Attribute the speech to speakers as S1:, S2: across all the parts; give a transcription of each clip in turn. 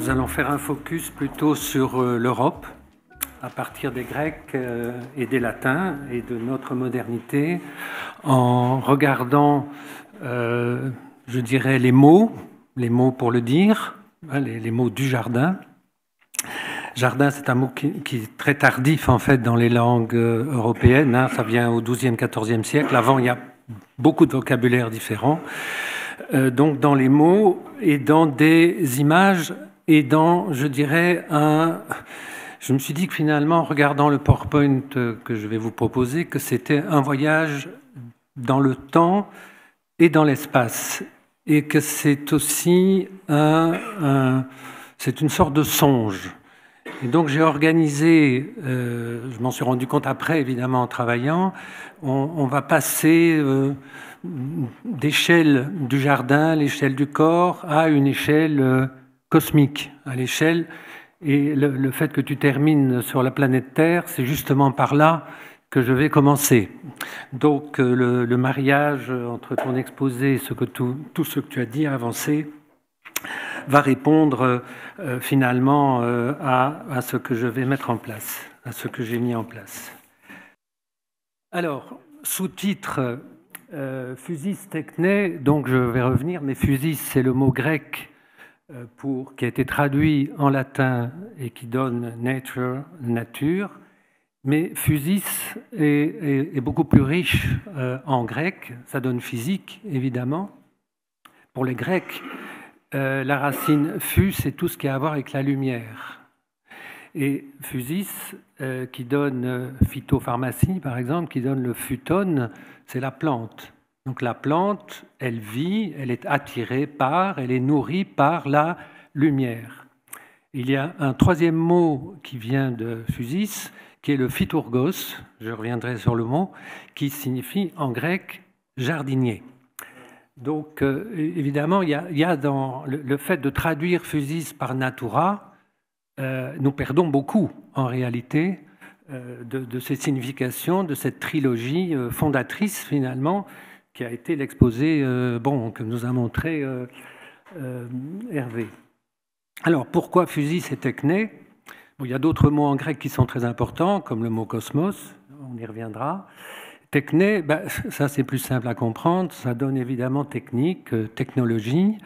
S1: nous allons faire un focus plutôt sur l'Europe, à partir des Grecs et des Latins et de notre modernité, en regardant, je dirais, les mots pour le dire, les mots du jardin. Jardin, c'est un mot qui est très tardif en fait dans les langues européennes. Ça vient au XIIe, XIVe siècle. Avant, il y a beaucoup de vocabulaire différents. Donc dans les mots et dans des images et dans, je dirais, je me suis dit que finalement, en regardant le PowerPoint que je vais vous proposer, que c'était un voyage dans le temps et dans l'espace. Et que c'est aussi c'est une sorte de songe. Et donc j'ai organisé, je m'en suis rendu compte après évidemment en travaillant, on va passer d'échelle du jardin, l'échelle du corps, à une échelle cosmique, à l'échelle, et le fait que tu termines sur la planète Terre, c'est justement par là que je vais commencer. Donc le mariage entre ton exposé et tout ce que tu as dit avancé va répondre finalement à ce que je vais mettre en place, à ce que j'ai mis en place. Alors, sous-titre Physis Techné, donc je vais revenir, mais physis c'est le mot grec qui a été traduit en latin et qui donne nature, nature, mais physis est beaucoup plus riche en grec, ça donne physique évidemment. Pour les Grecs, la racine phus, c'est tout ce qui a à voir avec la lumière. Et physis, qui donne phytopharmacie, par exemple, qui donne le phytone, c'est la plante. Donc la plante, elle vit, elle est attirée par, elle est nourrie par la lumière. Il y a un troisième mot qui vient de physis, qui est le phytourgos, je reviendrai sur le mot, qui signifie en grec jardinier. Donc, évidemment, il y a dans le fait de traduire physis par natura, nous perdons beaucoup, en réalité, de ces significations, de cette trilogie fondatrice, finalement, qui a été l'exposé que nous a montré Hervé. Alors, pourquoi physis et techné ? Il y a d'autres mots en grec qui sont très importants, comme le mot cosmos, on y reviendra. Techné, ça c'est plus simple à comprendre, ça donne évidemment technique, technologie.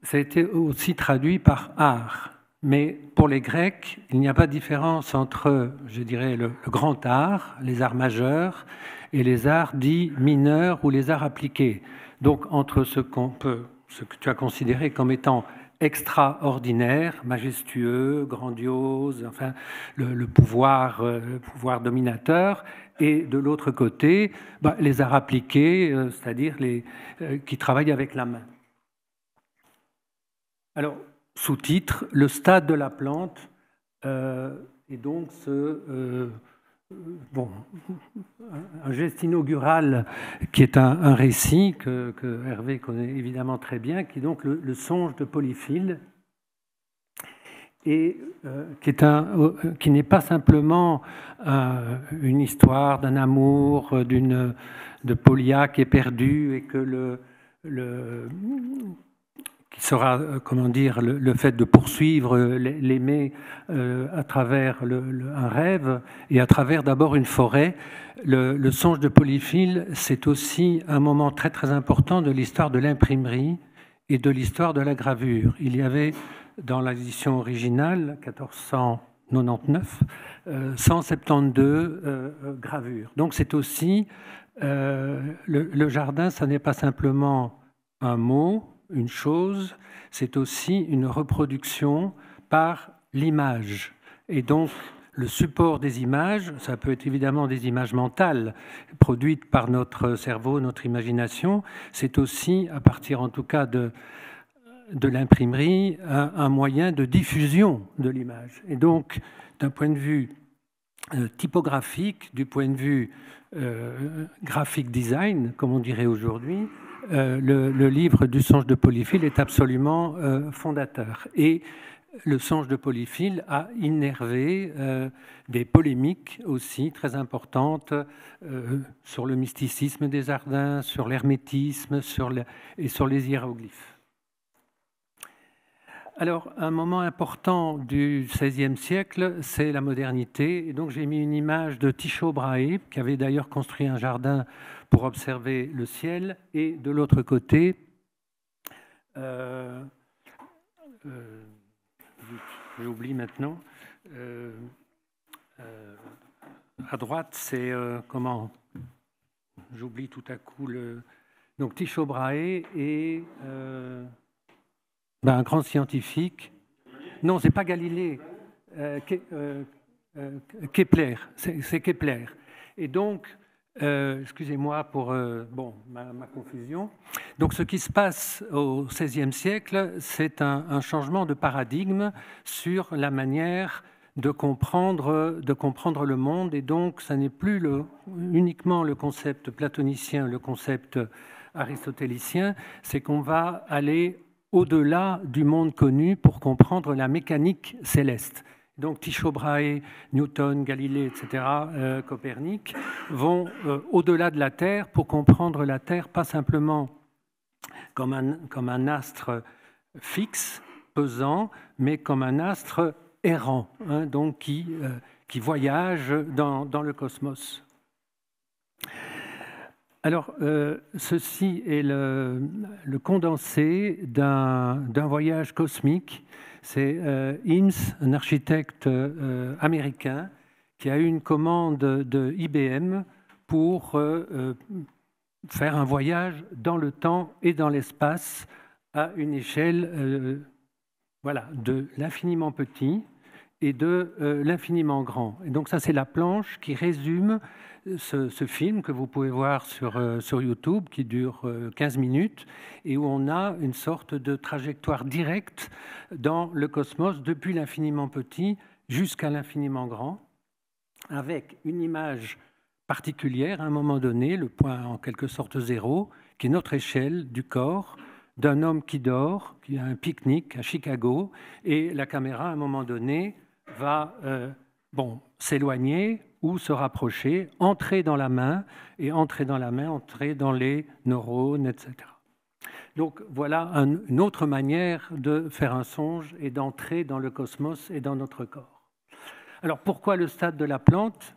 S1: Ça a été aussi traduit par art. Mais pour les Grecs, il n'y a pas de différence entre, je dirais, le grand art, les arts majeurs, et les arts dits mineurs ou les arts appliqués. Donc entre ce que tu as considéré comme étant extraordinaire, majestueux, grandiose, enfin le pouvoir dominateur, et de l'autre côté, les arts appliqués, c'est-à-dire qui travaillent avec la main. Alors, sous-titre, le stade de la plante, et donc un geste inaugural qui est un récit que Hervé connaît évidemment très bien, qui est donc le songe de Polyphile, et qui n'est pas simplement une histoire d'un amour, de Polia qui est perdu et que qui sera, le fait de poursuivre l'aimer à travers un rêve et à travers d'abord une forêt. Le songe de Polyphile, c'est aussi un moment très très important de l'histoire de l'imprimerie et de l'histoire de la gravure. Il y avait dans l'édition originale, 1499, 172 gravures. Donc c'est aussi, le jardin, ça n'est pas simplement un mot, une chose, c'est aussi une reproduction par l'image. Et donc, le support des images, ça peut être évidemment des images mentales produites par notre cerveau, notre imagination, c'est aussi, à partir en tout cas de l'imprimerie, un moyen de diffusion de l'image. Et donc, d'un point de vue typographique, du point de vue graphic design, comme on dirait aujourd'hui, le livre du songe de Polyphile est absolument fondateur. Et le songe de Polyphile a innervé des polémiques aussi très importantes sur le mysticisme des jardins, sur l'hermétisme et sur les hiéroglyphes. Alors, un moment important du XVIe siècle, c'est la modernité. Et donc, j'ai mis une image de Tycho Brahe, qui avait d'ailleurs construit un jardin pour observer le ciel. Et de l'autre côté, j'oublie maintenant, à droite, c'est comment? J'oublie tout à coup le... Donc, Tycho Brahe et... un grand scientifique. Non, c'est pas Galilée. Kepler. C'est Kepler. Et donc, excusez-moi pour ma confusion. Donc, ce qui se passe au XVIe siècle, c'est un changement de paradigme sur la manière de comprendre le monde. Et donc, ça n'est plus uniquement le concept platonicien, le concept aristotélicien, c'est qu'on va aller au-delà du monde connu pour comprendre la mécanique céleste. Donc Tycho Brahe, Newton, Galilée, etc., Copernic, vont au-delà de la Terre pour comprendre la Terre pas simplement comme un astre fixe, pesant, mais comme un astre errant, donc qui voyage dans le cosmos. Alors, ceci est le condensé d'un voyage cosmique. C'est Eames, un architecte américain, qui a eu une commande de IBM pour faire un voyage dans le temps et dans l'espace à une échelle de l'infiniment petit et de l'infiniment grand. Et donc ça, c'est la planche qui résume ce film que vous pouvez voir sur YouTube, qui dure 15 minutes, et où on a une sorte de trajectoire directe dans le cosmos, depuis l'infiniment petit jusqu'à l'infiniment grand, avec une image particulière, à un moment donné, le point en quelque sorte zéro, qui est notre échelle du corps, d'un homme qui dort, qui a un pique-nique à Chicago, et la caméra, à un moment donné, va s'éloigner ou se rapprocher, entrer dans la main, et entrer dans la main, entrer dans les neurones, etc. Donc voilà une autre manière de faire un songe et d'entrer dans le cosmos et dans notre corps. Alors pourquoi le stade de la plante?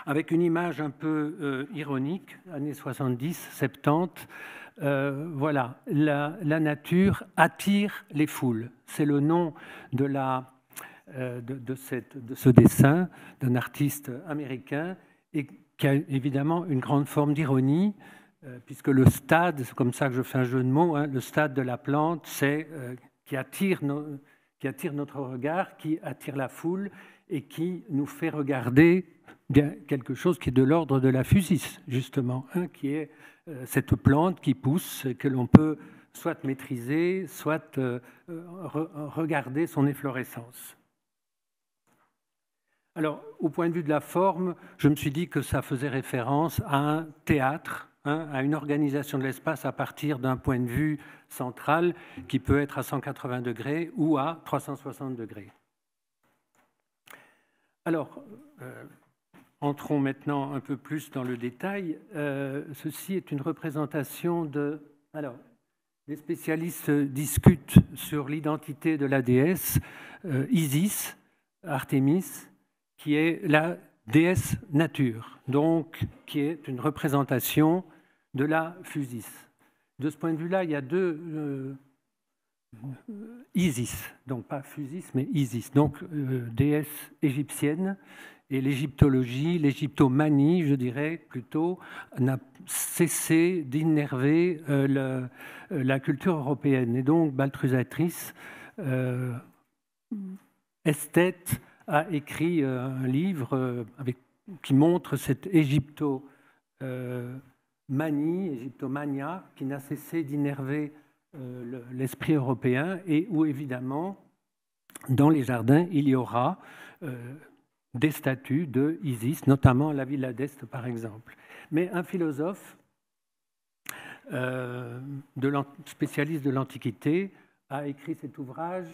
S1: Avec une image un peu ironique, années 70, 70, voilà, la nature attire les foules. C'est le nom de ce dessin d'un artiste américain et qui a évidemment une grande forme d'ironie, puisque le stade, c'est comme ça que je fais un jeu de mots, le stade de la plante, c'est qui attire notre regard, qui attire la foule et qui nous fait regarder bien quelque chose qui est de l'ordre de la fusis, justement, qui est cette plante qui pousse, que l'on peut soit maîtriser, soit regarder son efflorescence. Alors, au point de vue de la forme, je me suis dit que ça faisait référence à un théâtre, à une organisation de l'espace à partir d'un point de vue central qui peut être à 180 degrés ou à 360 degrés. Alors, entrons maintenant un peu plus dans le détail. Ceci est une représentation de... Alors, les spécialistes discutent sur l'identité de la déesse Isis, Artémis, qui est la déesse nature, donc qui est une représentation de la fusis. De ce point de vue-là, il y a deux Isis, donc pas fusis, mais Isis, donc déesse égyptienne. Et l'égyptologie, l'égyptomanie, je dirais plutôt, n'a cessé d'innerver la culture européenne. Et donc, Balthusatris, esthète, a écrit un livre qui montre cette égyptomania, qui n'a cessé d'innerver l'esprit européen et où, évidemment, dans les jardins, il y aura des statues de Isis, notamment à la Villa d'Est, par exemple. Mais un philosophe, spécialiste de l'Antiquité, a écrit cet ouvrage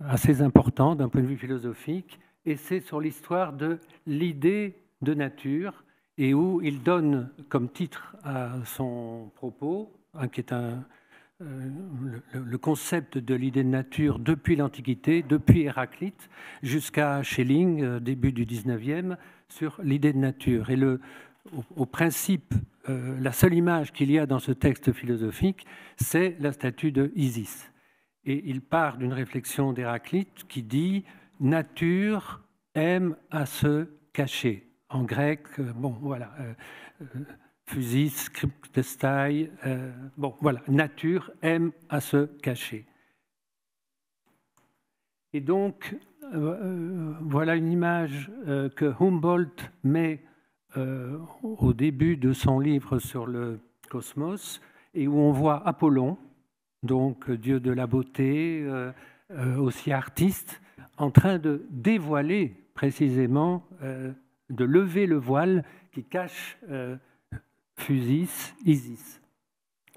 S1: assez important d'un point de vue philosophique, et c'est sur l'histoire de l'idée de nature, et où il donne comme titre à son propos, qui est un le concept de l'idée de nature depuis l'Antiquité, depuis Héraclite, jusqu'à Schelling, début du 19e, sur l'idée de nature. Et au principe, la seule image qu'il y a dans ce texte philosophique, c'est la statue de Isis. Et il part d'une réflexion d'Héraclite qui dit « nature aime à se cacher ». En grec, bon, voilà, physis, cryptestai, bon, voilà, nature aime à se cacher. Et donc, voilà une image que Humboldt met au début de son livre sur le cosmos, et où on voit Apollon, donc dieu de la beauté, aussi artiste, en train de dévoiler précisément, de lever le voile qui cache Physis, Isis.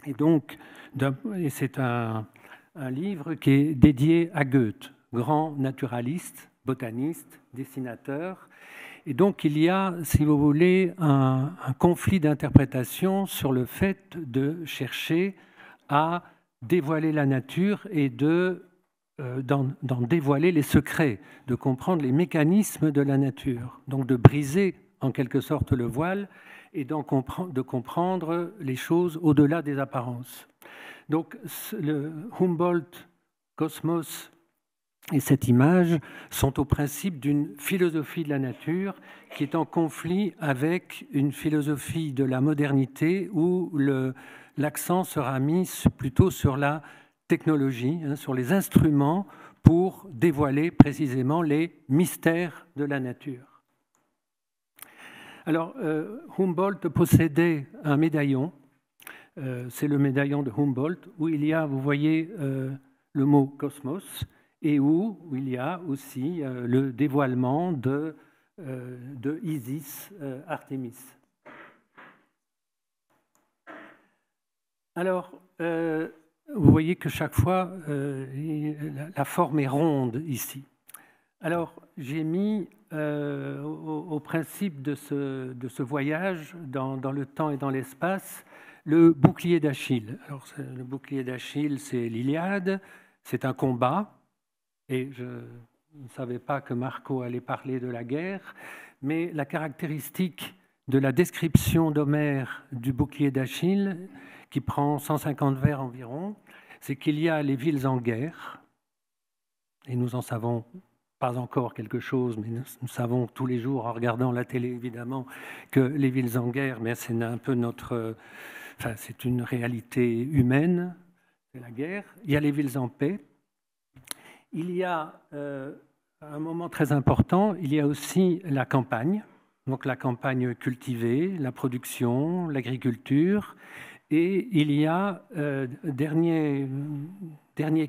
S1: Et donc, c'est un livre qui est dédié à Goethe, grand naturaliste, botaniste, dessinateur. Et donc, il y a, si vous voulez, un conflit d'interprétation sur le fait de chercher à dévoiler la nature et d'en dévoiler les secrets, de comprendre les mécanismes de la nature, donc de briser en quelque sorte le voile et de comprendre les choses au-delà des apparences. Donc le Humboldt, Cosmos et cette image sont au principe d'une philosophie de la nature qui est en conflit avec une philosophie de la modernité où l'accent sera mis plutôt sur la technologie, sur les instruments pour dévoiler précisément les mystères de la nature. Alors, Humboldt possédait un médaillon, c'est le médaillon de Humboldt, où il y a, vous voyez, le mot cosmos, et où il y a aussi le dévoilement de Isis, Artémis. Alors, vous voyez que chaque fois, la forme est ronde ici. Alors, j'ai mis au principe de ce voyage dans le temps et dans l'espace le bouclier d'Achille. Alors, le bouclier d'Achille, c'est l'Iliade, c'est un combat, et je ne savais pas que Marco allait parler de la guerre, mais la caractéristique de la description d'Homère du bouclier d'Achille, qui prend 150 vers environ, c'est qu'il y a les villes en guerre, et nous en savons pas encore quelque chose, mais nous savons tous les jours, en regardant la télé évidemment, que les villes en guerre, mais c'est un peu c'est une réalité humaine, c'est la guerre. Il y a les villes en paix. Il y a un moment très important, il y a aussi la campagne, donc la campagne cultivée, la production, l'agriculture, et il y a dernier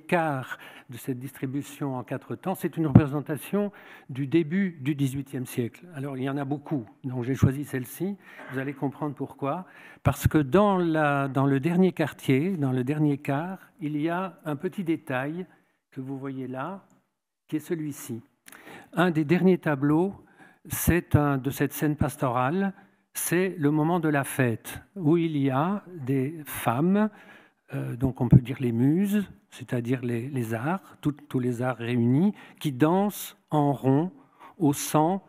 S1: quart de cette distribution en 4 temps, c'est une représentation du début du XVIIIe siècle. Alors il y en a beaucoup, donc j'ai choisi celle-ci, vous allez comprendre pourquoi, parce que dans le dernier quartier, dans le dernier quart, il y a un petit détail que vous voyez là, qui est celui-ci. Un des derniers tableaux, c'est de cette scène pastorale, c'est le moment de la fête, où il y a des femmes, donc on peut dire les muses, c'est-à-dire les arts, tous les arts réunis, qui dansent en rond au son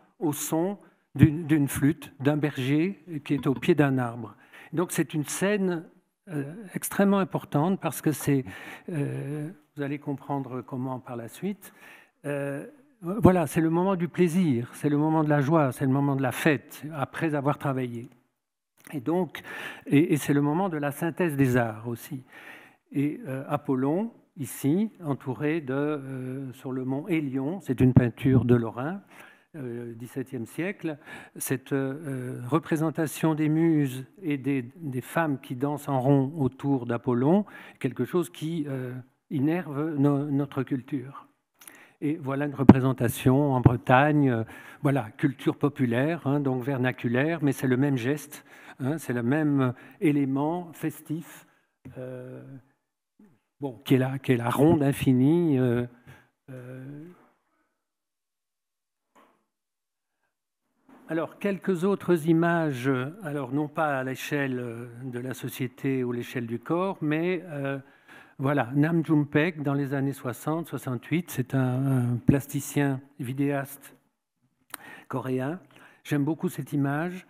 S1: d'une flûte, d'un berger qui est au pied d'un arbre. Donc c'est une scène extrêmement importante parce que vous allez comprendre comment par la suite, voilà, c'est le moment du plaisir, c'est le moment de la joie, c'est le moment de la fête, après avoir travaillé. Et donc, et c'est le moment de la synthèse des arts aussi. Et Apollon, ici, entouré sur le mont Hélion, c'est une peinture de Lorrain, XVIIe siècle, cette représentation des muses et des femmes qui dansent en rond autour d'Apollon, quelque chose qui innerve notre culture. Et voilà une représentation en Bretagne, voilà, culture populaire, donc vernaculaire, mais c'est le même geste, c'est le même élément festif, qui est la ronde infinie. Alors, quelques autres images, alors non pas à l'échelle de la société ou l'échelle du corps, mais Voilà, Nam June-paik, dans les années 60-68, c'est un plasticien vidéaste coréen. J'aime beaucoup cette image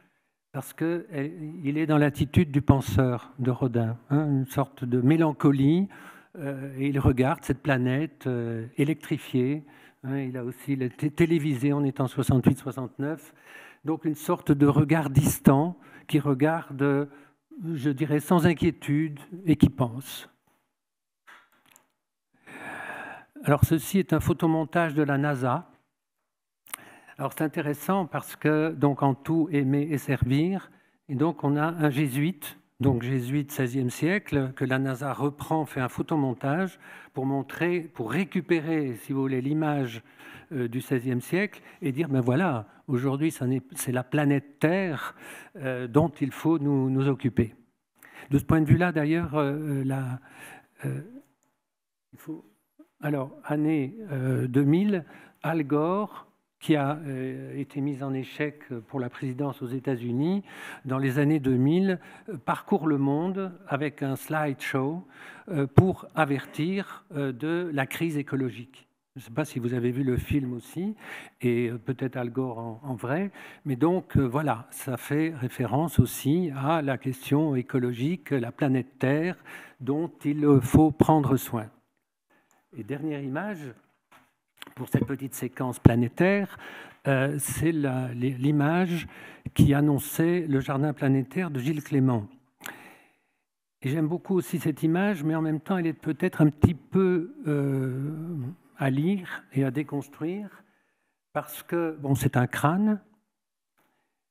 S1: parce qu'il est dans l'attitude du penseur de Rodin, hein, une sorte de mélancolie, et il regarde cette planète électrifiée. Hein, il a aussi été télévisé en étant 68-69, donc une sorte de regard distant qui regarde, je dirais, sans inquiétude et qui pense. Alors ceci est un photomontage de la NASA. Alors c'est intéressant parce que, donc en tout, aimer et servir, et donc on a un jésuite, donc jésuite 16e siècle, que la NASA reprend, fait un photomontage pour montrer, pour récupérer, si vous voulez, l'image du 16e siècle et dire, ben voilà, aujourd'hui c'est la planète Terre dont il faut nous occuper. De ce point de vue-là, d'ailleurs, il faut... Alors, année 2000, Al Gore, qui a été mis en échec pour la présidence aux États-Unis, dans les années 2000, parcourt le monde avec un slideshow pour avertir de la crise écologique. Je ne sais pas si vous avez vu le film aussi, et peut-être Al Gore en vrai, mais donc voilà, ça fait référence aussi à la question écologique, la planète Terre, dont il faut prendre soin. Et dernière image, pour cette petite séquence planétaire, c'est l'image qui annonçait le jardin planétaire de Gilles Clément. Et j'aime beaucoup aussi cette image, mais en même temps, elle est peut-être un petit peu à lire et à déconstruire, parce que, bon, c'est un crâne,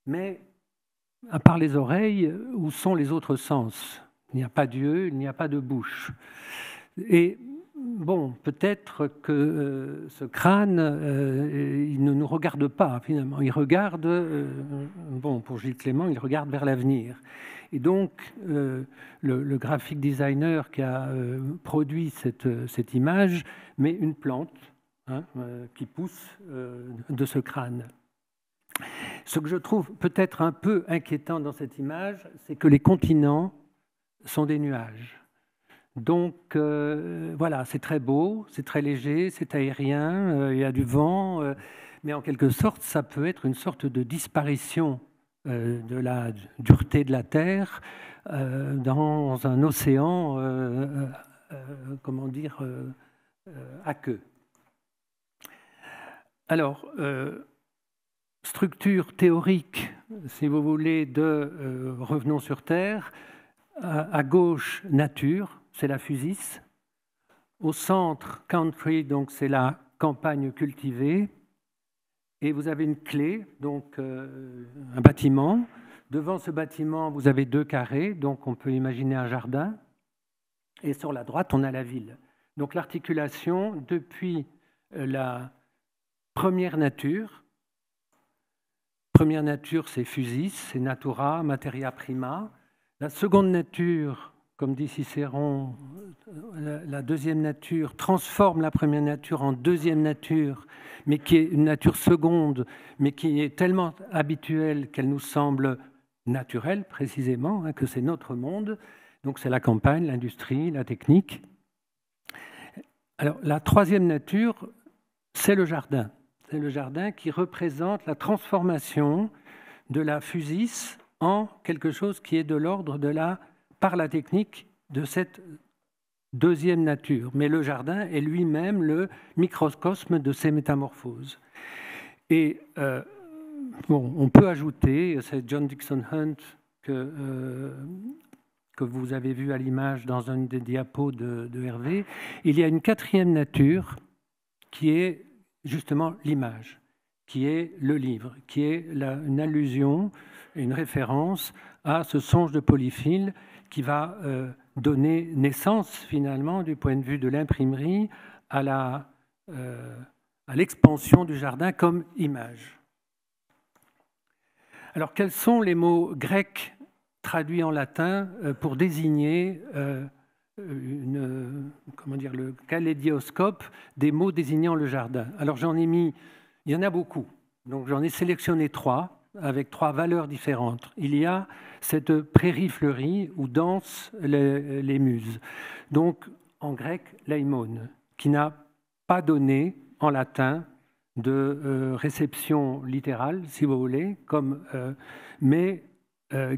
S1: mais à part les oreilles, où sont les autres sens? Il n'y a pas d'yeux, il n'y a pas de bouche. Et bon, peut-être que ce crâne, il ne nous regarde pas, finalement. Il regarde, bon, pour Gilles Clément, il regarde vers l'avenir. Et donc, le graphic designer qui a produit cette image met une plante qui pousse de ce crâne. Ce que je trouve peut-être un peu inquiétant dans cette image, c'est que les continents sont des nuages. Donc voilà, c'est très beau, c'est très léger, c'est aérien, il y a du vent, mais en quelque sorte, ça peut être une sorte de disparition de la dureté de la Terre dans un océan, comment dire, à queue. Alors, structure théorique, si vous voulez, de Revenons sur Terre, à gauche, nature. C'est la Phusis. Au centre, country, donc c'est la campagne cultivée. Et vous avez une clé, donc un bâtiment. Devant ce bâtiment, vous avez 2 carrés, donc on peut imaginer un jardin. Et sur la droite, on a la ville. Donc l'articulation depuis la première nature. Première nature, c'est Phusis, c'est natura, materia prima. La seconde nature, comme dit Cicéron, la deuxième nature transforme la première nature en deuxième nature, mais qui est une nature seconde, mais qui est tellement habituelle qu'elle nous semble naturelle, précisément, que c'est notre monde. Donc c'est la campagne, l'industrie, la technique. Alors la troisième nature, c'est le jardin. C'est le jardin qui représente la transformation de la Phusis en quelque chose qui est de l'ordre de par la technique de cette deuxième nature. Mais le jardin est lui-même le microcosme de ces métamorphoses. Et bon, on peut ajouter, c'est John Dixon Hunt que vous avez vu à l'image dans une des diapos de Hervé, il y a une quatrième nature qui est justement l'image, qui est le livre, qui est une allusion, une référence à ce songe de Polyphile qui va donner naissance finalement du point de vue de l'imprimerie à l'expansion du jardin comme image. Alors quels sont les mots grecs traduits en latin pour désigner le kaléidoscope des mots désignant le jardin? Alors j'en ai mis, il y en a beaucoup, donc j'en ai sélectionné 3 avec 3 valeurs différentes. Il y a cette prairie fleurie où dansent les muses. Donc en grec leimon, qui n'a pas donné en latin de réception littérale, si vous voulez, mais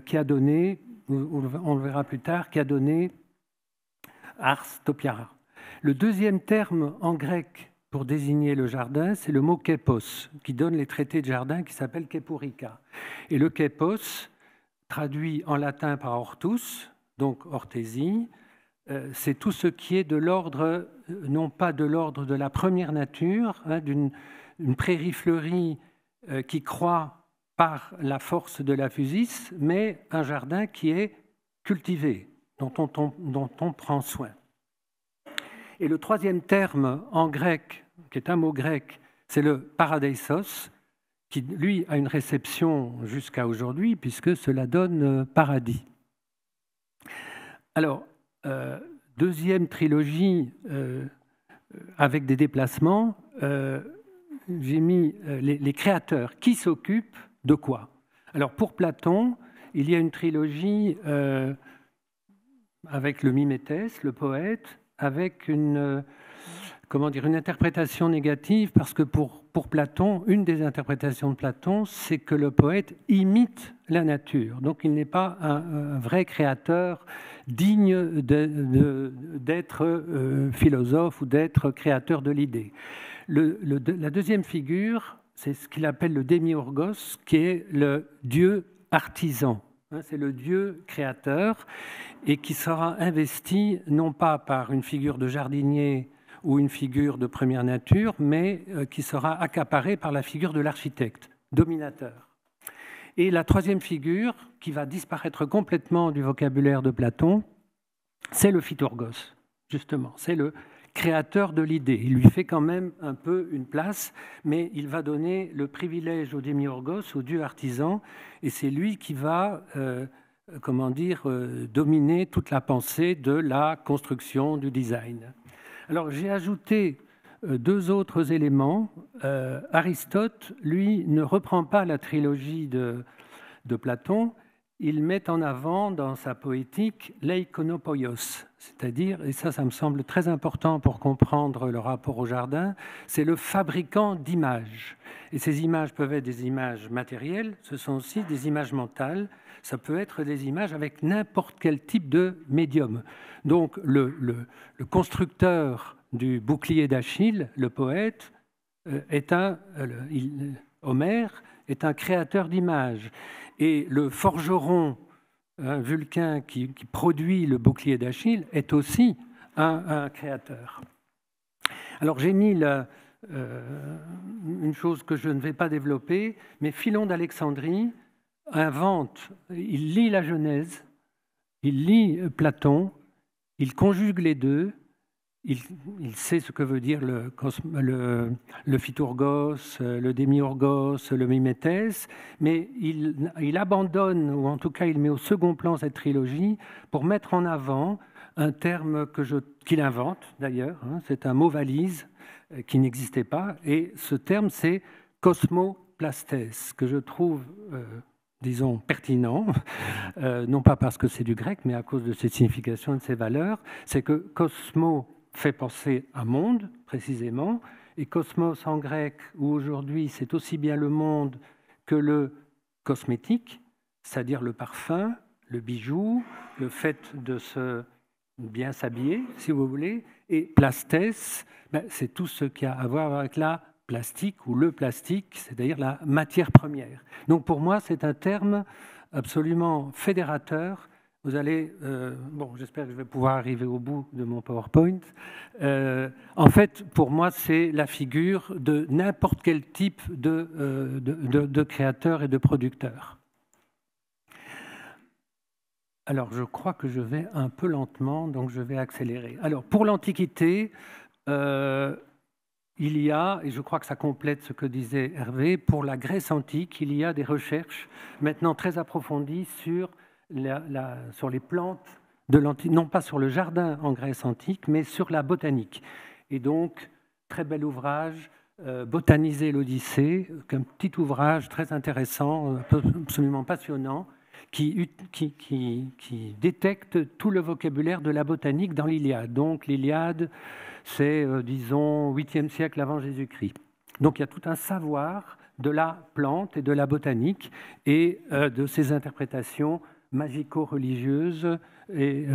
S1: qui a donné, on le verra plus tard, qui a donné ars topiara. Le deuxième terme en grec pour désigner le jardin, c'est le mot kepos, qui donne les traités de jardin qui s'appellent kepourika. Et le kepos, traduit en latin par hortus, donc orthésie, c'est tout ce qui est de l'ordre, non pas de l'ordre de la première nature, d'une prairie fleurie qui croît par la force de la physis, mais un jardin qui est cultivé, dont on prend soin. Et le troisième terme en grec, qui est un mot grec, c'est le paradeisos, qui, lui, a une réception jusqu'à aujourd'hui, puisque cela donne paradis. Alors, deuxième trilogie avec des déplacements, j'ai mis les créateurs. Qui s'occupe de quoi? Alors, pour Platon, il y a une trilogie avec le mimétès, le poète, avec une interprétation négative, parce que pour Platon, une des interprétations de Platon, c'est que le poète imite la nature. Donc il n'est pas un vrai créateur digne d'être philosophe ou d'être créateur de l'idée. La deuxième figure, c'est ce qu'il appelle le démiurgos, qui est le dieu artisan. C'est le dieu créateur et qui sera investi non pas par une figure de jardinier ou une figure de première nature, mais qui sera accaparé par la figure de l'architecte, dominateur. Et la troisième figure, qui va disparaître complètement du vocabulaire de Platon, c'est le phyturgos, justement. C'est le créateur de l'idée. Il lui fait quand même un peu une place, mais il va donner le privilège au démiurgos, au dieu artisan, et c'est lui qui va dominer toute la pensée de la construction, du design. Alors j'ai ajouté deux autres éléments. Aristote, lui, ne reprend pas la trilogie de Platon. Il met en avant dans sa poétique l'eikonopoios, c'est-à-dire, et ça me semble très important pour comprendre le rapport au jardin, c'est le fabricant d'images. Et ces images peuvent être des images matérielles, ce sont aussi des images mentales, ça peut être des images avec n'importe quel type de médium. Donc le constructeur du bouclier d'Achille, le poète, Homère, est un créateur d'images. Et le forgeron, Vulcain, qui produit le bouclier d'Achille, est aussi un créateur. Alors j'ai mis une chose que je ne vais pas développer, mais Philon d'Alexandrie il lit la Genèse, il lit Platon, il conjugue les deux, il sait ce que veut dire le phyturgos, le démiurgos, le mimétès, mais il abandonne, ou en tout cas il met au second plan cette trilogie pour mettre en avant un terme qu'il invente d'ailleurs, c'est un mot valise qui n'existait pas, et ce terme c'est cosmoplastes, que je trouve disons, pertinent, non pas parce que c'est du grec, mais à cause de ses significations et de ses valeurs, c'est que cosmo fait penser à monde, précisément, et cosmos en grec, où aujourd'hui c'est aussi bien le monde que le cosmétique, c'est-à-dire le parfum, le bijou, le fait de se bien s'habiller, si vous voulez, et plastes, c'est tout ce qui a à voir avec la plastique ou le plastique, c'est-à-dire la matière première. Donc pour moi, c'est un terme absolument fédérateur. Vous allez, j'espère que je vais pouvoir arriver au bout de mon PowerPoint. En fait, pour moi, c'est la figure de n'importe quel type de créateur et de producteur. Alors, je crois que je vais un peu lentement, donc je vais accélérer. Alors, pour l'Antiquité, il y a, et je crois que ça complète ce que disait Hervé, pour la Grèce antique, il y a des recherches maintenant très approfondies sur les plantes de l'Antiquité, non pas sur le jardin en Grèce antique, mais sur la botanique. Et donc, très bel ouvrage, Botaniser l'Odyssée, un petit ouvrage très intéressant, absolument passionnant, qui détecte tout le vocabulaire de la botanique dans l'Iliade. Donc l'Iliade, c'est, disons, 8e siècle avant Jésus-Christ. Donc il y a tout un savoir de la plante et de la botanique et de ses interprétations magico-religieuses et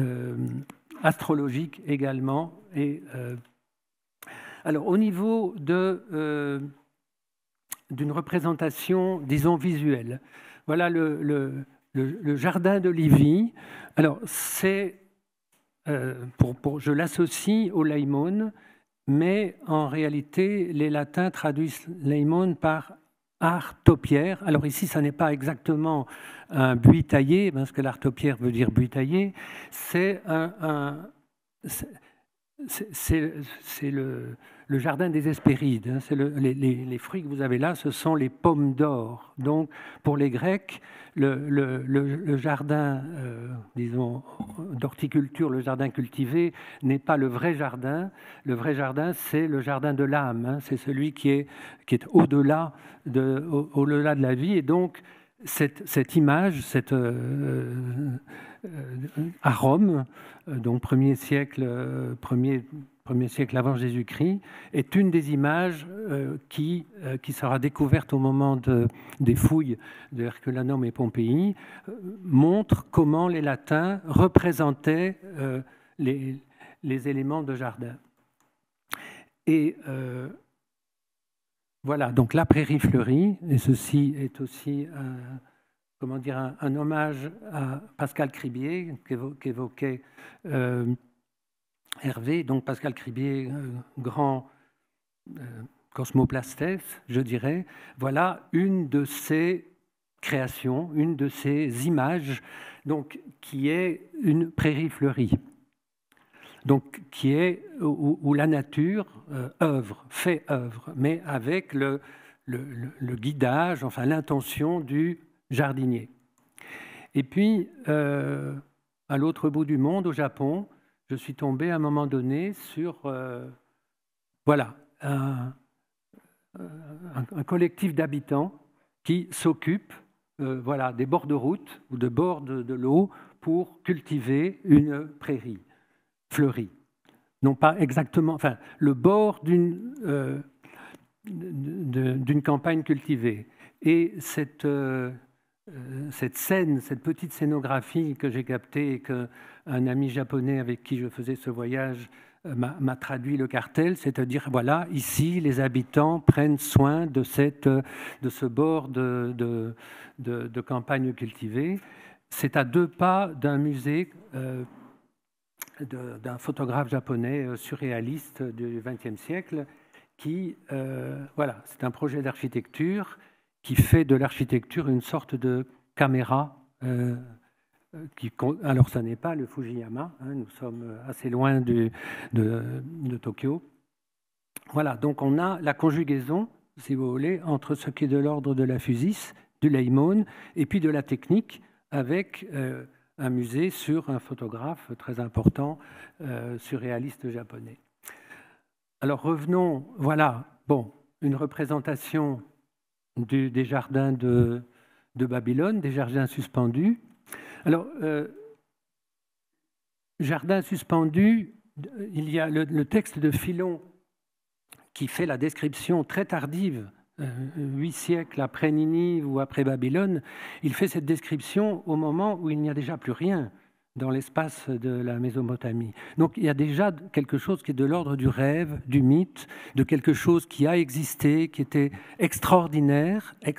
S1: astrologiques également. Et, alors au niveau d'une représentation, disons, visuelle, voilà le jardin de Livy. Alors c'est, je l'associe au Laïmon, mais en réalité les latins traduisent Laïmon par art taupière. Alors ici, ça n'est pas exactement un buis taillé, parce que l'art taupière veut dire buis taillé. C'est le jardin des Hespérides. Hein. Les fruits que vous avez là, ce sont les pommes d'or. Donc, pour les Grecs, le jardin, disons, d'horticulture, le jardin cultivé, n'est pas le vrai jardin. Le vrai jardin, c'est le jardin de l'âme. Hein. C'est celui qui est au-delà de la vie. Et donc, cette image, à Rome, donc premier siècle avant Jésus-Christ, est une des images qui sera découverte au moment des fouilles de Herculanum et Pompéi, montre comment les Latins représentaient les éléments de jardin. Et voilà, donc la prairie fleurie, et ceci est aussi un hommage à Pascal Cribier qu'évoquait Hervé. Donc Pascal Cribier, grand cosmoplastès, je dirais. Voilà une de ses créations, une de ses images, donc, qui est une prairie fleurie. Donc, qui est où la nature fait œuvre, mais avec le guidage, enfin l'intention du jardinier. Et puis, à l'autre bout du monde, au Japon, je suis tombé à un moment donné sur un collectif d'habitants qui s'occupe des bords de route ou de bords de l'eau pour cultiver une prairie fleurie. Non pas exactement, enfin, le bord d'une campagne cultivée. Et cette scène, cette petite scénographie que j'ai captée et qu'un ami japonais avec qui je faisais ce voyage m'a traduit le cartel, c'est-à-dire, voilà, ici, les habitants prennent soin de ce bord de campagne cultivée. C'est à 2 pas d'un musée d'un photographe japonais surréaliste du XXe siècle qui, c'est un projet d'architecture qui fait de l'architecture une sorte de caméra. Alors, ça n'est pas le Fujiyama, hein, nous sommes assez loin de Tokyo. Voilà, donc on a la conjugaison, si vous voulez, entre ce qui est de l'ordre de la physis, du Laïmon, et puis de la technique, avec un musée sur un photographe très important, surréaliste japonais. Alors revenons, une représentation des jardins de Babylone, des jardins suspendus. Alors, jardin suspendu, il y a le texte de Philon qui fait la description très tardive, 8 siècles après Ninive ou après Babylone. Il fait cette description au moment où il n'y a déjà plus rien dans l'espace de la Mésopotamie. Donc il y a déjà quelque chose qui est de l'ordre du rêve, du mythe, de quelque chose qui a existé, qui était extraordinaire, et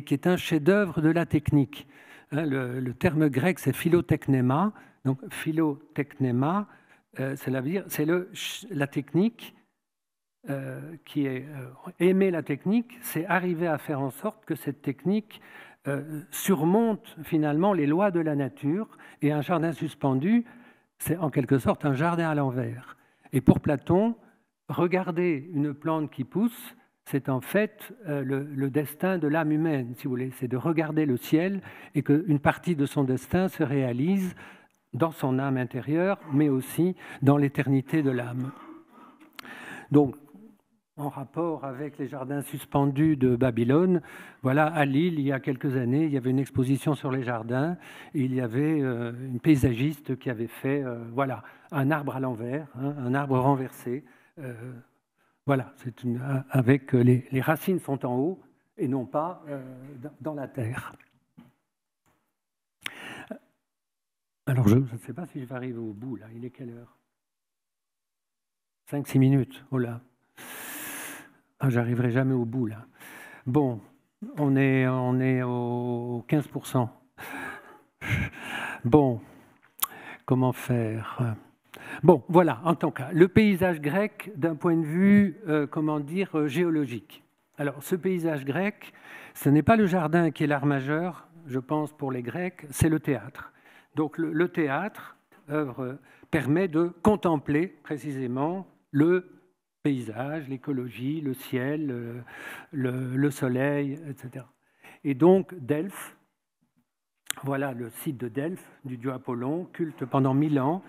S1: qui est un chef-d'œuvre de la technique. Le terme grec, c'est philotechnema. Donc philotechnema, c'est la technique qui est aimer la technique, c'est arriver à faire en sorte que cette technique surmonte finalement les lois de la nature. Et un jardin suspendu, c'est en quelque sorte un jardin à l'envers. Et pour Platon, regarder une plante qui pousse, c'est en fait le destin de l'âme humaine, si vous voulez. C'est de regarder le ciel et qu'une partie de son destin se réalise dans son âme intérieure, mais aussi dans l'éternité de l'âme. Donc, en rapport avec les jardins suspendus de Babylone. Voilà, à Lille, il y a quelques années, il y avait une exposition sur les jardins et il y avait une paysagiste qui avait fait voilà, un arbre à l'envers, hein, un arbre renversé. Voilà, avec les racines sont en haut et non pas dans la terre. Alors, je ne sais pas si je vais arriver au bout, là. Il est quelle heure? 5-6 minutes, oh là. Ah, j'arriverai jamais au bout, là. Bon, on est au 15%. Bon, comment faire? Bon, voilà, en tant cas, le paysage grec d'un point de vue, comment dire, géologique. Alors, ce paysage grec, ce n'est pas le jardin qui est l'art majeur, je pense, pour les Grecs, c'est le théâtre. Donc, le théâtre, œuvre, permet de contempler précisément le paysage, l'écologie, le ciel, le soleil, etc. Et donc, Delphes, voilà le site de Delphes, du dieu Apollon, culte pendant 1000 ans,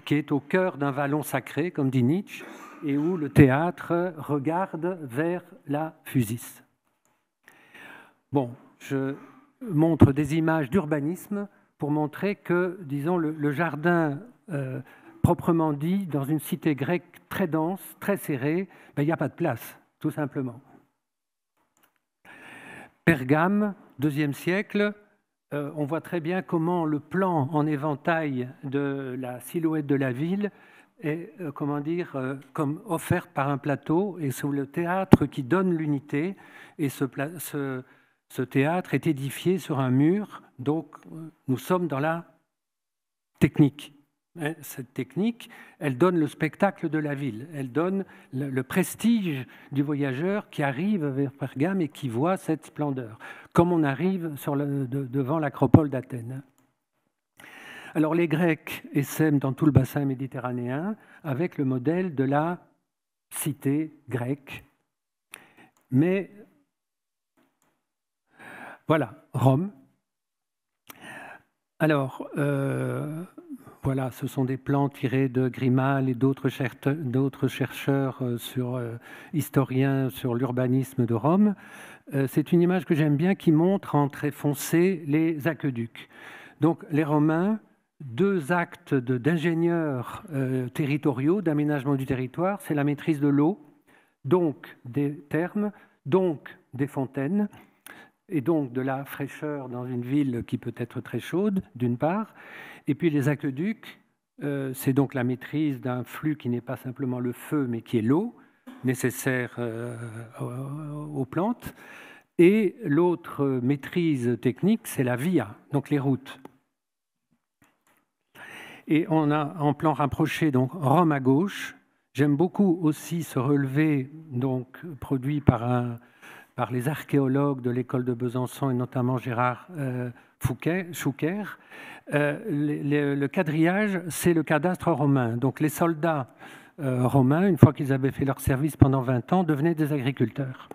S1: qui est au cœur d'un vallon sacré, comme dit Nietzsche, et où le théâtre regarde vers la Phusis. Bon, je montre des images d'urbanisme pour montrer que, disons, le jardin proprement dit, dans une cité grecque très dense, très serrée, ben, il n'y a pas de place, tout simplement. Pergame, IIe siècle, on voit très bien comment le plan en éventail de la silhouette de la ville est, comment dire, comme offerte par un plateau, et c'est le théâtre qui donne l'unité, et ce théâtre est édifié sur un mur, donc nous sommes dans la technique. Cette technique, elle donne le spectacle de la ville, elle donne le prestige du voyageur qui arrive vers Pergame et qui voit cette splendeur, comme on arrive devant l'acropole d'Athènes. Alors les Grecs essaiment dans tout le bassin méditerranéen avec le modèle de la cité grecque. Mais voilà, Rome. Alors, voilà, ce sont des plans tirés de Grimal et d'autres chercheurs historiens sur l'urbanisme de Rome. C'est une image que j'aime bien qui montre en trait foncé les aqueducs. Donc les Romains, deux actes d'ingénieurs territoriaux, d'aménagement du territoire, c'est la maîtrise de l'eau, donc des thermes, donc des fontaines, et donc de la fraîcheur dans une ville qui peut être très chaude, d'une part. Et puis les aqueducs, c'est donc la maîtrise d'un flux qui n'est pas simplement le feu, mais qui est l'eau, nécessaire aux plantes. Et l'autre maîtrise technique, c'est la via, donc les routes. Et on a en plan rapproché donc Rome à gauche. J'aime beaucoup aussi ce relevé donc, produit par les archéologues de l'école de Besançon et notamment Gérard Schoucker. Le quadrillage, c'est le cadastre romain. Donc les soldats romains, une fois qu'ils avaient fait leur service pendant 20 ans, devenaient des agriculteurs.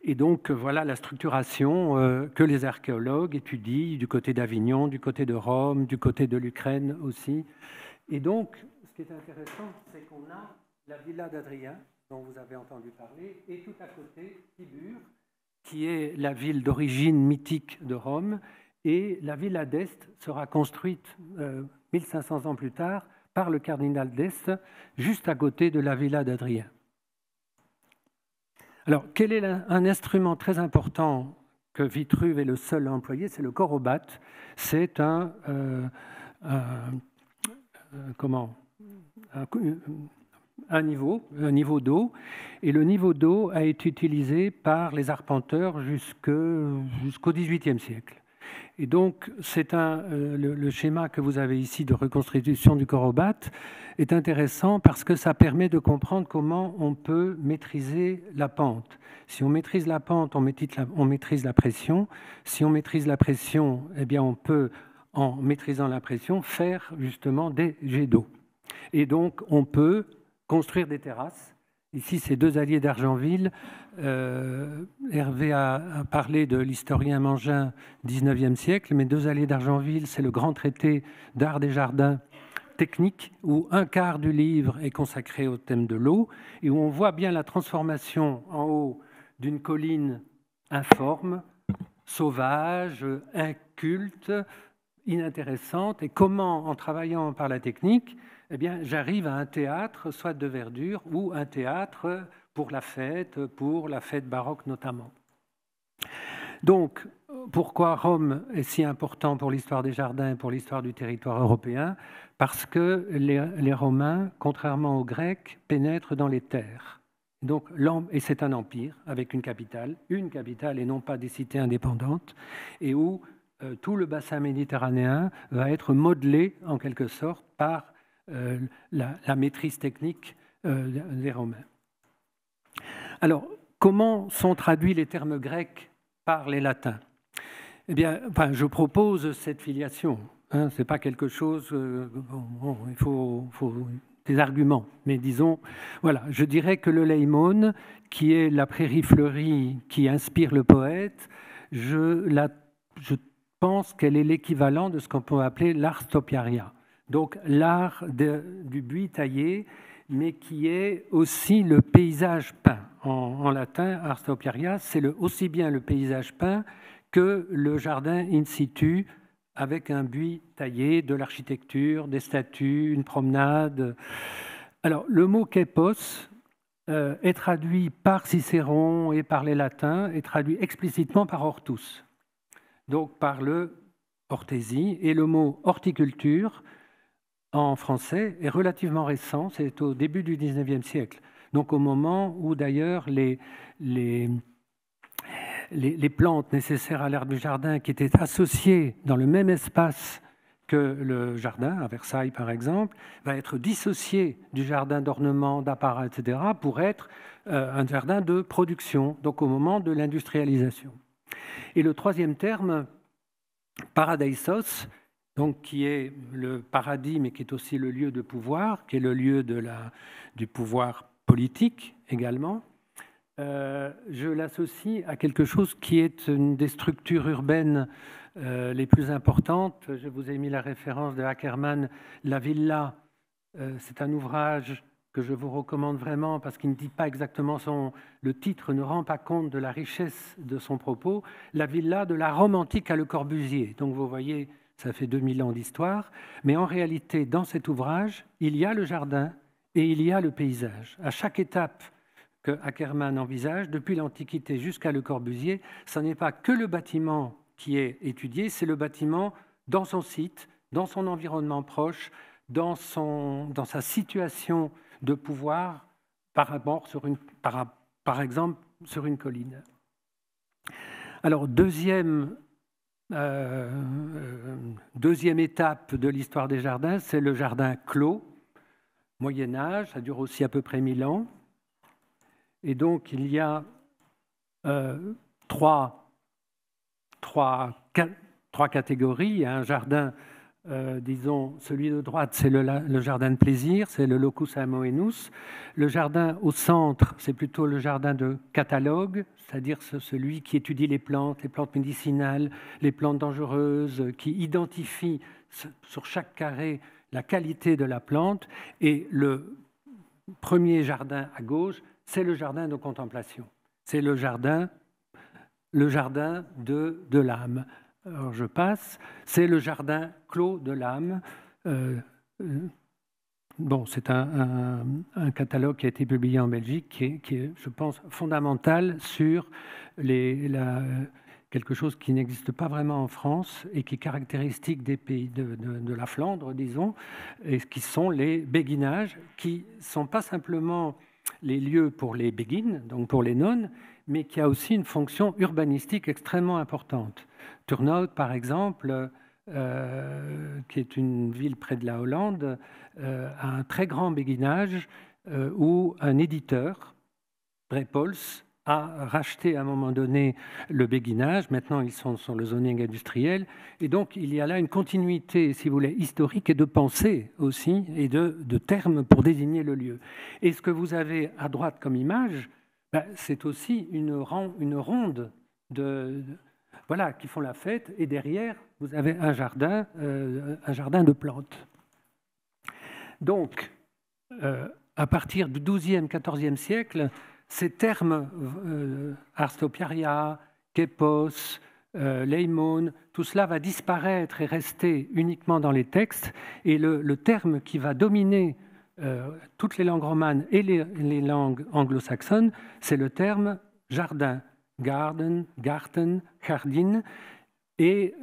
S1: Et donc voilà la structuration que les archéologues étudient du côté d'Avignon, du côté de Rome, du côté de l'Ukraine aussi. Et donc, ce qui est intéressant, c'est qu'on a la villa d'Adrien, dont vous avez entendu parler, et tout à côté, Tibur, qui est la ville d'origine mythique de Rome, et la villa d'Este sera construite 1500 ans plus tard par le cardinal d'Este, juste à côté de la villa d'Adrien. Alors, quel est un instrument très important que Vitruve est le seul à employer? C'est le chorobate. C'est un niveau d'eau. Et le niveau d'eau a été utilisé par les arpenteurs jusqu'au XVIIIe siècle. Et donc, le schéma que vous avez ici de reconstitution du chorobate est intéressant parce que ça permet de comprendre comment on peut maîtriser la pente. Si on maîtrise la pente, on maîtrise la pression. Si on maîtrise la pression, eh bien, on peut, en maîtrisant la pression, faire justement des jets d'eau. Et donc, on peut construire des terrasses. Ici, c'est deux alliés d'Argenville. Hervé a parlé de l'historien Mangin, 19e siècle, mais deux alliés d'Argenville, c'est le grand traité d'art des jardins technique où un quart du livre est consacré au thème de l'eau et où on voit bien la transformation en haut d'une colline informe, sauvage, inculte, inintéressante, et comment, en travaillant par la technique, eh bien, j'arrive à un théâtre, soit de verdure, ou un théâtre pour la fête baroque notamment. Donc, pourquoi Rome est si important pour l'histoire des jardins et pour l'histoire du territoire européen? Parce que les Romains, contrairement aux Grecs, pénètrent dans les terres. Donc, et c'est un empire avec une capitale et non pas des cités indépendantes, et où tout le bassin méditerranéen va être modelé en quelque sorte par la maîtrise technique des Romains. Alors, comment sont traduits les termes grecs par les latins? Eh bien, je propose cette filiation. Ce n'est pas quelque chose... il faut des arguments. Mais disons, voilà, je dirais que le leimon, qui est la prairie fleurie qui inspire le poète, je pense qu'elle est l'équivalent de ce qu'on peut appeler l'ars topiaria. Donc l'art du buis taillé, mais qui est aussi le paysage peint. En latin, ars topiaria, c'est aussi bien le paysage peint que le jardin in situ, avec un buis taillé, de l'architecture, des statues, une promenade. Alors, le mot quepos est traduit par Cicéron et par les latins, est traduit explicitement par hortus, donc par le hortésie, et le mot horticulture, en français, est relativement récent, c'est au début du XIXe siècle, donc au moment où d'ailleurs les plantes nécessaires à l'art du jardin qui étaient associées dans le même espace que le jardin, à Versailles par exemple, va être dissocié du jardin d'ornement, d'apparat, etc., pour être un jardin de production, donc au moment de l'industrialisation. Et le troisième terme, paradeisos, donc qui est le paradis, mais qui est aussi le lieu de pouvoir, qui est le lieu du pouvoir politique également, je l'associe à quelque chose qui est une des structures urbaines les plus importantes. Je vous ai mis la référence de Ackermann, La Villa. C'est un ouvrage que je vous recommande vraiment parce qu'il ne dit pas exactement le titre ne rend pas compte de la richesse de son propos. La Villa de la Rome antique à Le Corbusier. Donc vous voyez, ça fait 2000 ans d'histoire. Mais en réalité, dans cet ouvrage, il y a le jardin et il y a le paysage. À chaque étape que Ackermann envisage, depuis l'Antiquité jusqu'à Le Corbusier, ce n'est pas que le bâtiment qui est étudié, c'est le bâtiment dans son site, dans son environnement proche, dans sa situation de pouvoir, par exemple sur une colline. Alors, deuxième étape de l'histoire des jardins, c'est le jardin clos, Moyen-Âge, ça dure aussi à peu près 1000 ans. Et donc, il y a trois catégories. Il y a un jardin, disons, celui de droite, c'est le jardin de plaisir, c'est le locus amoenus. Le jardin au centre, c'est plutôt le jardin de catalogue, c'est-à-dire celui qui étudie les plantes médicinales, les plantes dangereuses, qui identifie sur chaque carré la qualité de la plante. Et le premier jardin à gauche, c'est le jardin de contemplation. C'est le jardin de l'âme. Alors je passe. C'est le jardin clos de l'âme. C'est un catalogue qui a été publié en Belgique qui est, je pense, fondamental sur quelque chose qui n'existe pas vraiment en France et qui est caractéristique des pays de la Flandre, disons, et qui sont les béguinages, qui ne sont pas simplement les lieux pour les béguines, donc pour les nonnes, mais qui a aussi une fonction urbanistique extrêmement importante. Turnhout, par exemple, qui est une ville près de la Hollande, a un très grand béguinage où un éditeur, Brepols, a racheté à un moment donné le béguinage. Maintenant, ils sont sur le zoning industriel. Et donc, il y a là une continuité, si vous voulez, historique et de pensée aussi, et de termes pour désigner le lieu. Et ce que vous avez à droite comme image, c'est aussi une ronde voilà, qui font la fête. Et derrière, vous avez un jardin de plantes. Donc, à partir du XIIe, XIVe siècle, ces termes Arstopiaria, Kepos, Leimon, tout cela va disparaître et rester uniquement dans les textes. Et le terme qui va dominer toutes les langues romanes et les langues anglo-saxonnes, c'est le terme jardin, garden, garten, jardin. Et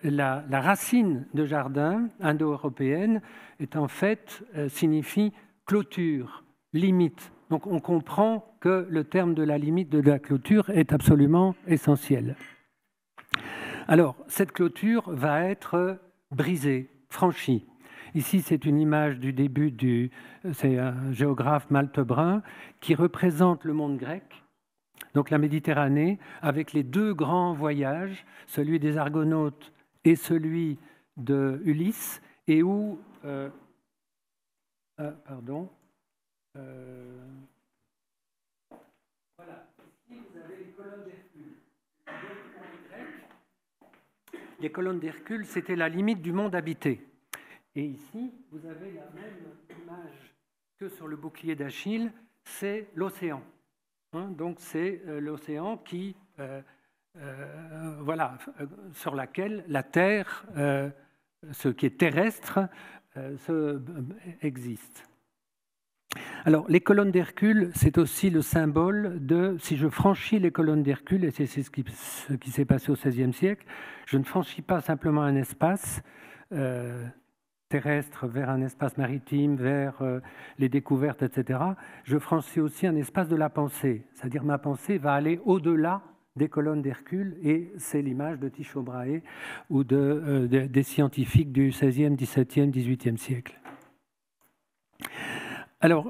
S1: la racine de jardin indo-européenne est en fait signifie clôture, limite. Donc on comprend que le terme de la limite de la clôture est absolument essentiel. Alors cette clôture va être brisée, franchie. Ici, c'est une image du début c'est un géographe maltebrun qui représente le monde grec, donc la Méditerranée, avec les deux grands voyages, celui des Argonautes et celui de Ulysse, et où, voilà, ici vous avez les colonnes d'Hercule. Les colonnes d'Hercule, c'était la limite du monde habité. Et ici, vous avez la même image que sur le bouclier d'Achille, c'est l'océan. Donc c'est l'océan qui, voilà, sur laquelle la Terre, ce qui est terrestre, existe. Alors, les colonnes d'Hercule, c'est aussi le symbole de, si je franchis les colonnes d'Hercule, et c'est ce qui s'est passé au XVIe siècle, je ne franchis pas simplement un espace terrestre vers un espace maritime, vers les découvertes, etc. Je franchis aussi un espace de la pensée, c'est-à-dire ma pensée va aller au-delà des colonnes d'Hercule, et c'est l'image de Tycho Brahe ou des scientifiques du XVIe, XVIIe, XVIIIe siècle. Alors,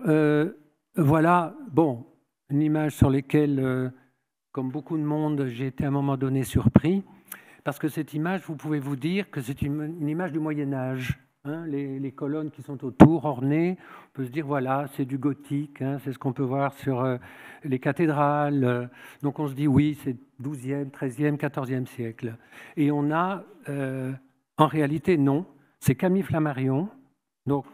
S1: voilà, bon, une image sur laquelle, comme beaucoup de monde, j'ai été à un moment donné surpris, parce que cette image, vous pouvez vous dire que c'est une image du Moyen-Âge. Hein, les colonnes qui sont autour, ornées, on peut se dire, voilà, c'est du gothique, hein, c'est ce qu'on peut voir sur les cathédrales. Donc on se dit, oui, c'est 12e, 13e, 14e siècle. Et on a, en réalité, non, c'est Camille Flammarion, donc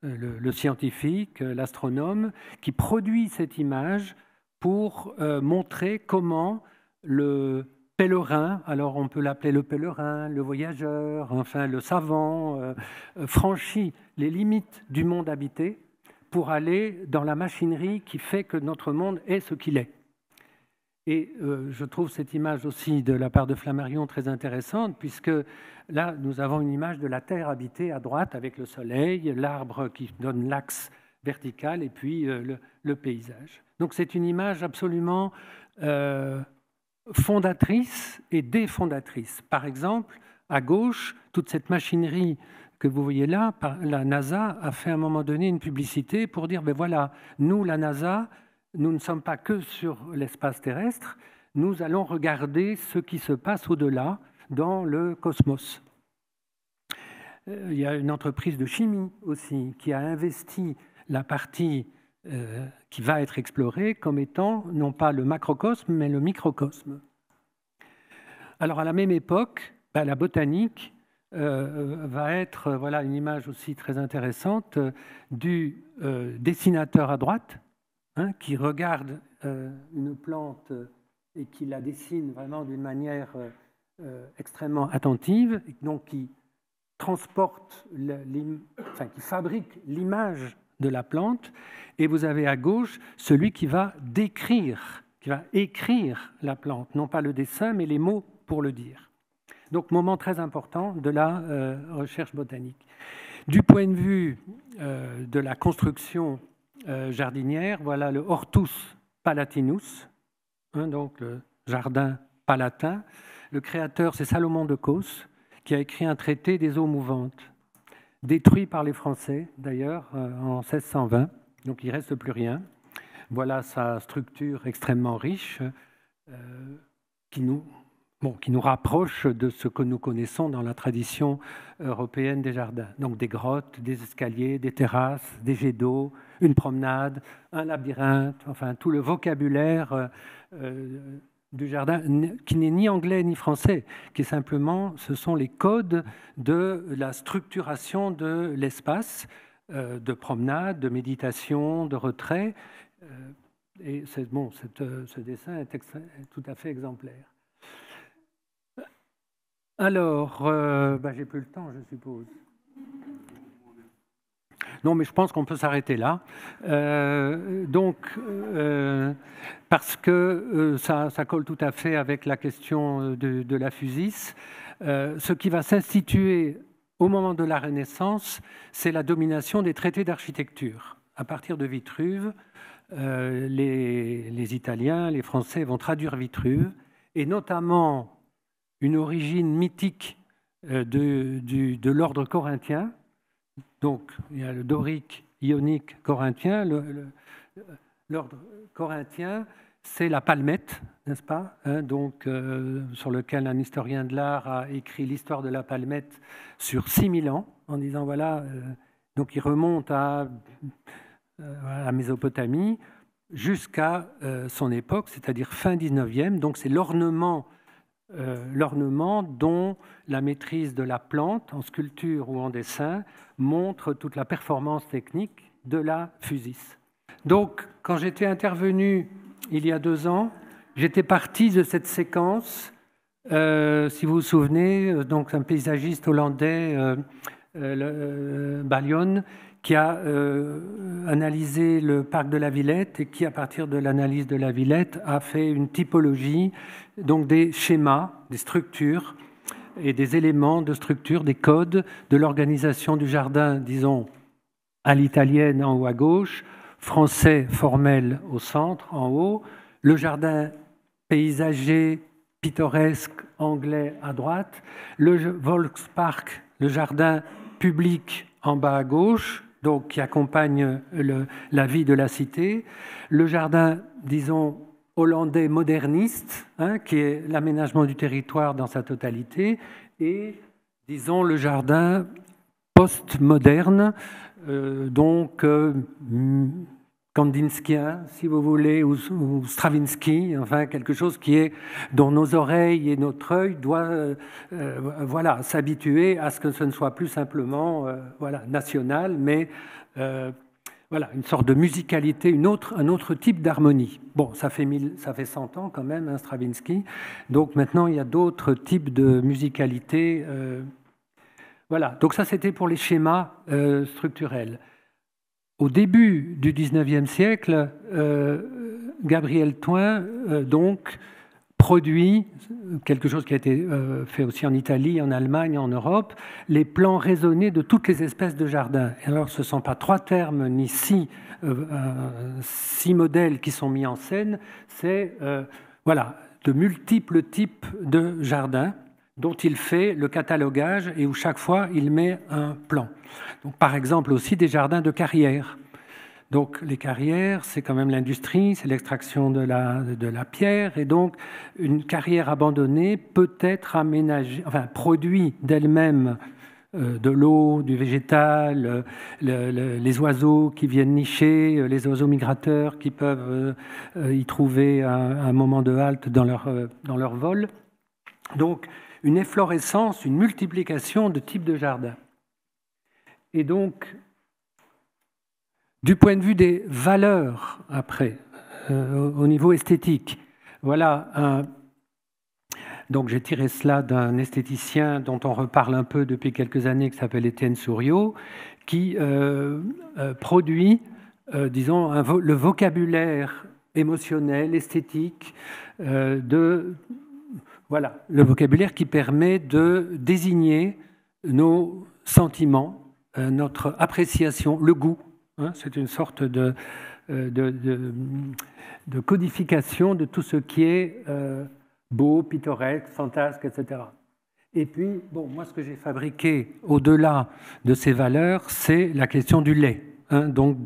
S1: le scientifique, l'astronome, qui produit cette image pour montrer comment le pèlerin, alors on peut l'appeler le pèlerin, le voyageur, enfin le savant, franchit les limites du monde habité pour aller dans la machinerie qui fait que notre monde est ce qu'il est. Et je trouve cette image aussi de la part de Flammarion très intéressante, puisque là, nous avons une image de la Terre habitée à droite avec le soleil, l'arbre qui donne l'axe vertical et puis le paysage. Donc c'est une image absolument fondatrice et défondatrice. Par exemple, à gauche, toute cette machinerie que vous voyez là, la NASA a fait à un moment donné une publicité pour dire, ben voilà, nous, la NASA, nous ne sommes pas que sur l'espace terrestre, nous allons regarder ce qui se passe au-delà, dans le cosmos. Il y a une entreprise de chimie aussi qui a investi la partie qui va être explorée comme étant non pas le macrocosme, mais le microcosme. Alors à la même époque, la botanique va être, voilà une image aussi très intéressante du dessinateur à droite, hein, qui regarde une plante et qui la dessine vraiment d'une manière extrêmement attentive, et donc qui transporte, qui fabrique l'image de la plante, et vous avez à gauche celui qui va décrire, qui va écrire la plante, non pas le dessin, mais les mots pour le dire. Donc, moment très important de la recherche botanique. Du point de vue de la construction jardinière, voilà le Hortus Palatinus, hein, donc le jardin palatin. Le créateur, c'est Salomon de Causse, qui a écrit un traité des eaux mouvantes, détruit par les Français, d'ailleurs, en 1620, donc il ne reste plus rien. Voilà sa structure extrêmement riche, qui nous rapproche de ce que nous connaissons dans la tradition européenne des jardins. Donc des grottes, des escaliers, des terrasses, des jets d'eau, une promenade, un labyrinthe, enfin tout le vocabulaire du jardin, qui n'est ni anglais ni français, qui est simplement, ce sont les codes de la structuration de l'espace de promenade, de méditation, de retrait. Et bon, ce dessin est tout à fait exemplaire. Alors, j'ai plus le temps, je suppose. Non, mais je pense qu'on peut s'arrêter là. Parce que ça colle tout à fait avec la question de la FUSIS. Ce qui va s'instituer au moment de la Renaissance, c'est la domination des traités d'architecture. À partir de Vitruve, les Italiens, les Français vont traduire Vitruve, et notamment une origine mythique de l'ordre corinthien. Donc, il y a le dorique, ionique, corinthien. L'ordre corinthien, c'est la palmette, n'est-ce pas, sur lequel un historien de l'art a écrit l'histoire de la palmette sur 6000 ans, en disant, voilà, donc il remonte à la Mésopotamie jusqu'à son époque, c'est-à-dire fin 19e. Donc, c'est l'ornement dont la maîtrise de la plante, en sculpture ou en dessin, montre toute la performance technique de la FUSIS. Donc, quand j'étais intervenu il y a 2 ans, j'étais parti de cette séquence, si vous vous souvenez, donc un paysagiste hollandais, Ballion, qui a analysé le parc de la Villette et qui, à partir de l'analyse de la Villette, a fait une typologie, donc des schémas, des structures et des éléments de structure, des codes de l'organisation du jardin, disons, à l'italienne en haut à gauche, français formel au centre en haut, le jardin paysager, pittoresque anglais à droite, le Volkspark, le jardin public en bas à gauche, donc qui accompagne la vie de la cité, le jardin, disons, hollandais moderniste, qui est l'aménagement du territoire dans sa totalité, et, disons, le jardin post-moderne, kandinskien, si vous voulez, ou Stravinsky, enfin quelque chose dont nos oreilles et notre œil doivent s'habituer à ce que ce ne soit plus simplement national, mais une sorte de musicalité, un autre type d'harmonie. Bon, ça fait 100 ans quand même, Stravinsky, donc maintenant il y a d'autres types de musicalité. Donc ça c'était pour les schémas structurels. Au début du XIXe siècle, Gabriel Toin produit quelque chose qui a été fait aussi en Italie, en Allemagne, en Europe, les plans raisonnés de toutes les espèces de jardins. Et alors, ce ne sont pas 3 termes ni 6 modèles qui sont mis en scène, c'est de multiples types de jardins dont il fait le catalogage et où chaque fois il met un plan. Donc, par exemple aussi des jardins de carrière. Donc les carrières, c'est quand même l'industrie, c'est l'extraction de la pierre, et donc une carrière abandonnée peut être aménagée, produit d'elle-même de l'eau, du végétal, les oiseaux qui viennent nicher, les oiseaux migrateurs qui peuvent y trouver un moment de halte dans leur vol. Donc une efflorescence, une multiplication de types de jardins. Et donc, du point de vue des valeurs, après, au niveau esthétique, donc j'ai tiré cela d'un esthéticien dont on reparle un peu depuis quelques années, qui s'appelle Étienne Souriau, qui produit, le vocabulaire émotionnel, esthétique, le vocabulaire qui permet de désigner nos sentiments, notre appréciation, le goût. C'est une sorte de codification de tout ce qui est beau, pittoresque, fantasque, etc. Et puis, moi, ce que j'ai fabriqué au-delà de ces valeurs, c'est la question du lait, donc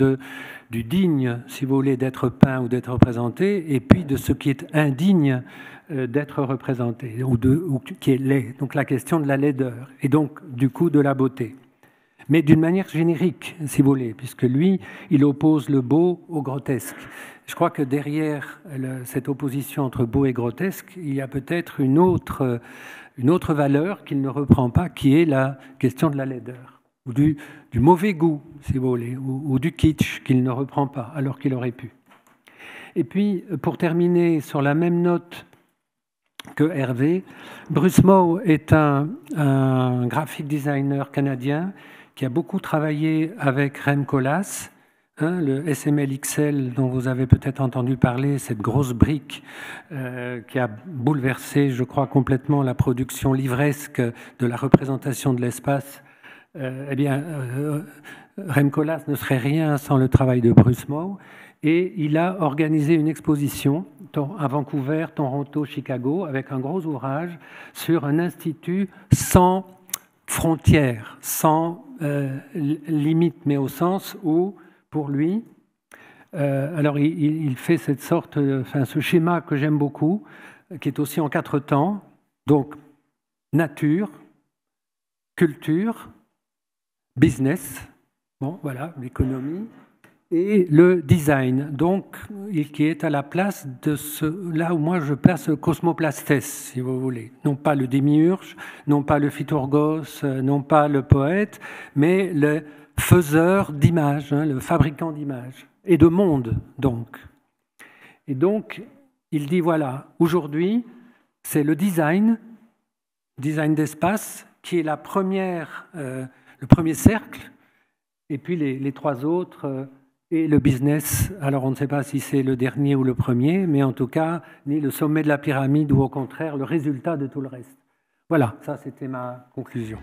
S1: du digne, si vous voulez, d'être peint ou d'être représenté, et puis de ce qui est indigne d'être représenté, ou qui est laid, donc la question de la laideur, et donc, du coup, de la beauté. Mais d'une manière générique, si vous voulez, puisque lui, il oppose le beau au grotesque. Je crois que derrière cette opposition entre beau et grotesque, il y a peut-être une autre valeur qu'il ne reprend pas, qui est la question de la laideur. ou du mauvais goût, si vous voulez, ou du kitsch qu'il ne reprend pas, alors qu'il aurait pu. Et puis, pour terminer sur la même note que Hervé, Bruce Mau est un graphic designer canadien qui a beaucoup travaillé avec Rem Koolhaas, le SML XL dont vous avez peut-être entendu parler, cette grosse brique qui a bouleversé, je crois, complètement la production livresque de la représentation de l'espace. Rem Koolhaas ne serait rien sans le travail de Bruce Mau. Et il a organisé une exposition à Vancouver, Toronto, Chicago, avec un gros ouvrage sur un institut sans frontières, sans limite, mais au sens où, pour lui, alors il fait cette sorte, ce schéma que j'aime beaucoup, qui est aussi en 4 temps, donc nature, culture, business, bon voilà, l'économie, et le design, donc, qui est à la place de là où moi je place le cosmoplastes, si vous voulez. Non pas le démiurge, non pas le phytorgos, non pas le poète, mais le faiseur d'images, le fabricant d'images, et de monde, donc. Et donc, il dit, voilà, aujourd'hui, c'est le design d'espace, qui est le premier cercle, et puis les 3 autres... Et le business, alors on ne sait pas si c'est le dernier ou le premier, mais en tout cas, ni le sommet de la pyramide ou au contraire le résultat de tout le reste. Voilà, ça c'était ma conclusion.